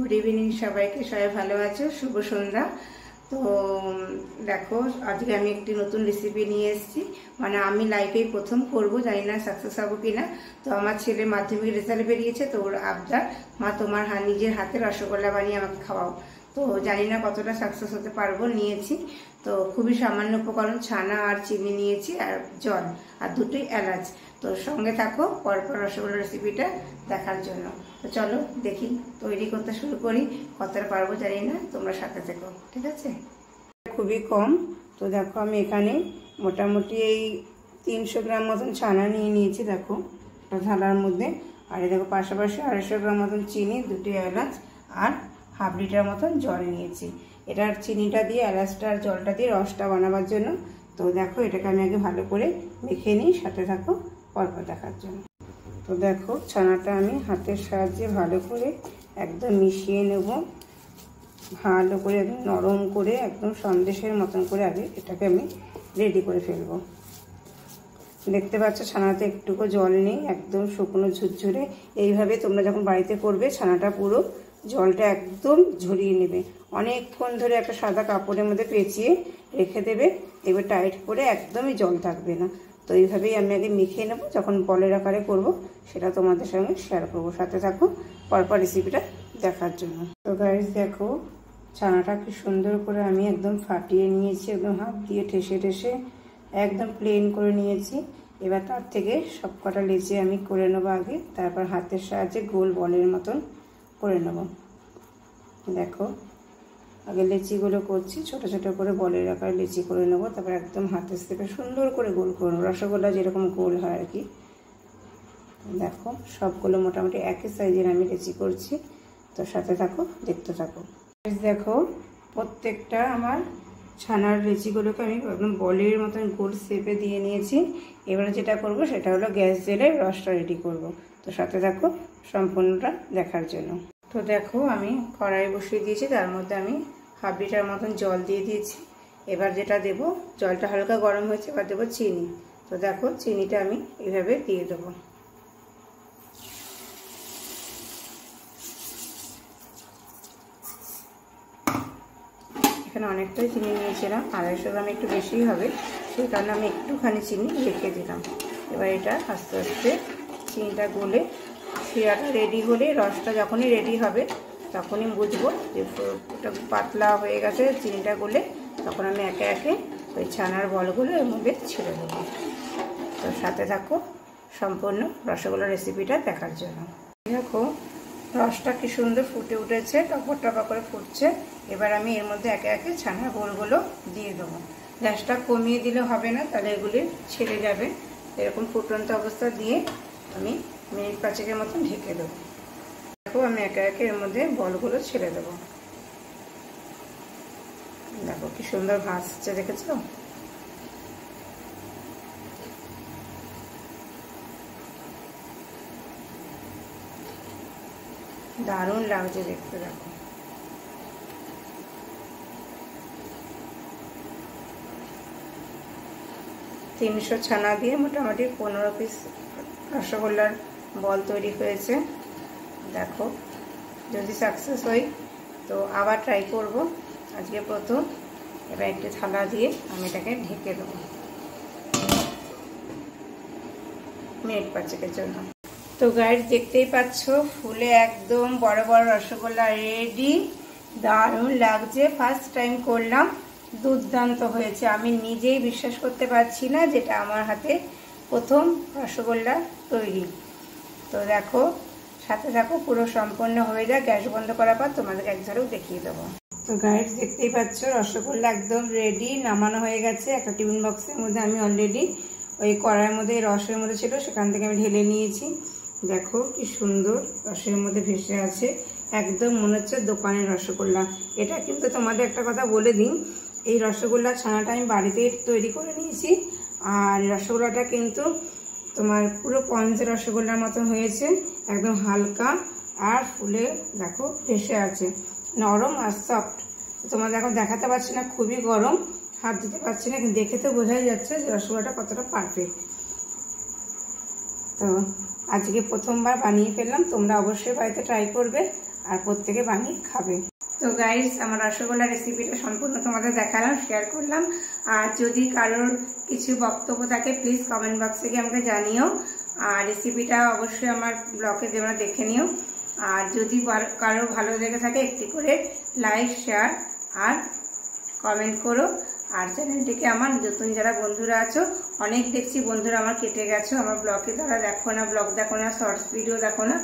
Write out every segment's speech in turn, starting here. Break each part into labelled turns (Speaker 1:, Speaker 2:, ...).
Speaker 1: Good evening সবাইকে। সবাই ভালো আছো? শুভ সন্ধ্যা। তো দেখো, আজকে আমি একটি নতুন রেসিপি নিয়ে এসেছি। মানে আমি লাইফে প্রথম করব, জানি না সাকসেস হবো কিনা। তো আমার ছেলে মাধ্যমিক রেজাল্ট বেরিয়েছে, তো ওর আবদার, মা তোমার নিজের হাতে রসগোল্লা বানিয়ে আমাকে খাওয়াও। তো জানি না কতটা সাকসেস হতে পারবো। নিয়েছি তো খুবই সামান্য উপকরণ, ছানা আর চিনি নিয়েছি, আর জল, আর দুটোই এলাচ। তো সঙ্গে থাকো পরপর রসগোল্লা রেসিপিটা দেখার জন্য। তো চলো দেখি, তৈরি করতে শুরু করি। কতটা পারবো জানি না, তোমরা সাথে থেকো, ঠিক আছে? খুবই কম। তো দেখো, আমি এখানে মোটামুটি এই 300 গ্রাম মতন ছানা নিয়ে নিয়েছি, দেখো থালার মধ্যে। আর এই দেখো পাশাপাশি 250 গ্রাম মতন চিনি, দুটি এলাচ, আর হাফ লিটার মতন জল নিয়েছি। এটার চিনিটা দিয়ে, এলাচটা আর জলটা দিয়ে রসটা বানাবার জন্য। তো দেখো, এটাকে আমি আগে ভালো করে মেখে নিই, সাথে থাকো পরপর দেখার জন্য। তো দেখো, ছানাটা আমি হাতের সাহায্যে ভালো করে একদম মিশিয়ে নেব, ভালো করে নরম করে, একদম সন্দেশের মতন করে আগে এটাকে আমি রেডি করে ফেলবো। দেখতে পাচ্ছ ছানাতে একটুকু জল নেই, একদম শুকনো ঝুরঝুরে। এইভাবে তোমরা যখন বাড়িতে করবে, ছানাটা পুরো জলটা একদম ঝরিয়ে নেবে। অনেকক্ষণ ধরে একটা সাদা কাপড়ের মধ্যে পেঁচিয়ে রেখে দেবে, এবার টাইট করে, একদমই জল থাকবে না। তো এইভাবেই আমি আগে মেখে নেবো, যখন বলের আকারে করব সেটা তোমাদের সঙ্গে শেয়ার করবো। সাথে থাকো পরপর রেসিপিটা দেখার জন্য। তো গাইস দেখো, ছানাটা কি সুন্দর করে আমি একদম ফাটিয়ে নিয়েছি, একদম হাত দিয়ে ঠেসে ঠেসে একদম প্লেন করে নিয়েছি। এবার তার থেকে সব কটা লেচি আমি করে নেবো আগে, তারপর হাতের সাহায্যে গোল বলের মতন করে নেব। দেখো, আগে লেচিগুলো করছি, ছোট ছোট করে বলের আকারে লেচি করে নেব, তারপর একদম হাতের থেকে সুন্দর করে গোল করে নেবো, রসগোল্লা যেরকম গোল হয় আর কি। দেখো, সবগুলো মোটামুটি একই সাইজের আমি লেচি করছি। তো সাথে থাকো, দেখতে থাকো। দেখো, প্রত্যেকটা আমার ছানার লেচিগুলোকে আমি একদম বলের মতন গোল শেপে দিয়ে নিয়েছি। এবারে যেটা করব সেটা হলো গ্যাস জেলে রসটা রেডি করব। তো সাথে থাকো সম্পূর্ণটা দেখার জন্য। তো দেখো, আমি কড়াই বসিয়ে দিয়েছি, তার মধ্যে আমি হাফ লিটার মতন জল দিয়ে দিয়েছি। এবার যেটা দেব, জলটা হালকা গরম হয়েছে, এবার দেবো চিনি। তো দেখো, চিনিটা আমি এইভাবে দিয়ে দেবো। এখানে অনেকটাই চিনি নিয়েছিলাম, 250 গ্রাম একটু বেশিই হবে, সেই কারণে আমি একটুখানি চিনি রেখে দিলাম। এবার এটা আস্তে আস্তে চিনিটা গলে শিরাটা রেডি হলে, রসটা যখনই রেডি হবে তখনই বুঝবো যে ওটা পাতলা হয়ে গেছে, চিনিটা গলে। তখন আমি একে একে ওই ছানার বলগুলো এর মধ্যে ছেড়ে দেবো। তো সাথে থাকো সম্পূর্ণ রসগোল্লা রেসিপিটা দেখার জন্য। দেখো, রসটা কি সুন্দর ফুটে উঠেছে, টপর টপর করে ফুটছে। এবার আমি এর মধ্যে একে একে ছানার গোলগুলো দিয়ে দেবো। গ্যাসটা কমিয়ে দিলে হবে না, তাহলে এগুলি ছেড়ে যাবে। এরকম ফুটন্ত অবস্থা দিয়ে আমি মিনিট 5 মতন ঢেকে দেবো। দেখো, আমি একে একে এর মধ্যে বলগুলো ছেড়ে দেবো। দেখো কি সুন্দর ভাসছে, দেখেছো? দারুণ লাগছে দেখতে। দেখো, 300 ছানা দিয়ে মোটামুটি 15 পিস রসগোল্লার বল তৈরি হয়েছে। দেখো, যদি সাকসেস হই তো আবার ট্রাই করব, আজকে প্রথম। এবার একটি থালা দিয়ে আমি এটাকে ঢেকে দেবো মিনিট 5 জন্য। তো গাইস, দেখতেই পাচ্ছ, ফুলে একদম বড় বড় রসগোল্লা রেডি। দারুণ লাগছে, ফার্স্ট টাইম করলাম, দুর্দান্ত হয়েছে। আমি নিজেই বিশ্বাস করতে পারছি না যেটা আমার হাতে প্রথম রসগোল্লা তৈরি। তো দেখো, সাথে থাকো, পুরো সম্পূর্ণ হয়ে যায়। গ্যাস বন্ধ করার পর তোমাদেরকে এক ঝলক দেখিয়ে দেবো। তো গাইস, দেখতেই পাচ্ছ, রসগোল্লা একদম রেডি, নামানো হয়ে গেছে। একটা টিফিন বক্সের মধ্যে আমি অলরেডি ওই কড়াইয়ের মধ্যে, রসের মধ্যে ছিল, সেখান থেকে আমি ঢেলে নিয়েছি। দেখো কি সুন্দর রসের মধ্যে ভেসে আছে, একদম মনে হচ্ছে দোকানের রসগোল্লা। এটা কিন্তু তোমাদের একটা কথা বলে দিই, এই রসগোল্লা ছানাটা আমি বাড়িতে তৈরি করে নিয়েছি। আর রসগোল্লাটা কিন্তু তোমার পুরো পঞ্চ রসগোল্লার মতন হয়েছে, একদম হালকা আর ফুলে দেখো ভেসে আছে, নরম আর সফট। তোমাদের এখন দেখাতে পারছি না, খুবই গরম, হাত দিতে পারছি না, কিন্তু দেখে তো বোঝাই যাচ্ছে যে রসগোল্লাটা কতটা পারফেক্ট। তো আজকে প্রথমবার বানিয়ে ফেললাম, তোমরা অবশ্যই বাড়িতে ট্রাই করবে। আর প্রত্যেকে বানিয়ে খাবে। তো গাইস, আমার রসগোল্লা রেসিপিটা সম্পূর্ণ তোমাদের দেখালাম, শেয়ার করলাম। আর যদি কারোর কিছু বক্তব্য থাকে প্লিজ কমেন্ট বক্সে গিয়ে আমাকে জানিও। আর রেসিপিটা অবশ্যই আমার ব্লগে তোমরা দেখে নিও। আর যদি কারো ভালো লেগে থাকে একটি করে লাইক, শেয়ার আর কমেন্ট করো। আর চ্যানেলটিকে আমার নতুন যারা বন্ধুরা আছো, অনেক দেখছি বন্ধুরা আমার কেটে গেছো, আমার ব্লগে তারা দেখো না, ব্লগ দেখো না, শর্টস ভিডিও দেখো না,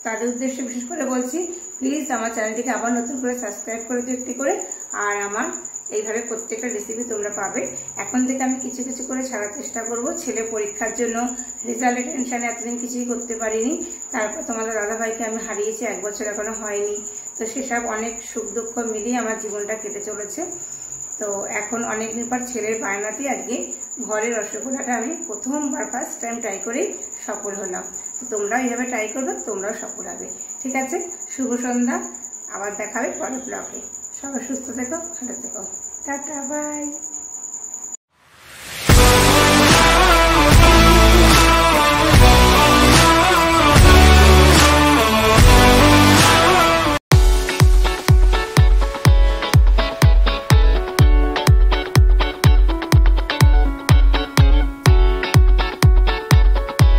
Speaker 1: তাদের উদ্দেশ্যে বিশেষ করে বলছি, প্লিজ আমার চ্যানেলটিকে আবার নতুন করে সাবস্ক্রাইব করে দিও একটি করে। আর আমার এইভাবে প্রত্যেকটা রেসিপি তোমরা পাবে। এখন থেকে আমি কিছু কিছু করে ছাড়ার চেষ্টা করব। ছেলে পরীক্ষার জন্য রেজাল্টের টেনশনে এতদিন কিছুই করতে পারিনি। তারপর তোমাদের দাদাভাইকে আমি হারিয়েছি, 1 বছর এখনো হয়নি। তো সেসব অনেক সুখ দুঃখ মিলিয়ে আমার জীবনটা কেটে চলেছে। তো এখন অনেকদিন পর ছেলের বায়নাতে আজকে ঘরের রসগোল্লাটা আমি প্রথমবার ফার্স্ট টাইম ট্রাই করে সফল হলাম। তো তোমরাও এইভাবে ট্রাই করবে, তোমরাও সফল হবে। ঠিক আছে, শুভ সন্ধ্যা, আবার দেখাবে পরের ব্লগে। সবাই সুস্থ থেকো, ভালো থেকো, টাটা, বাই।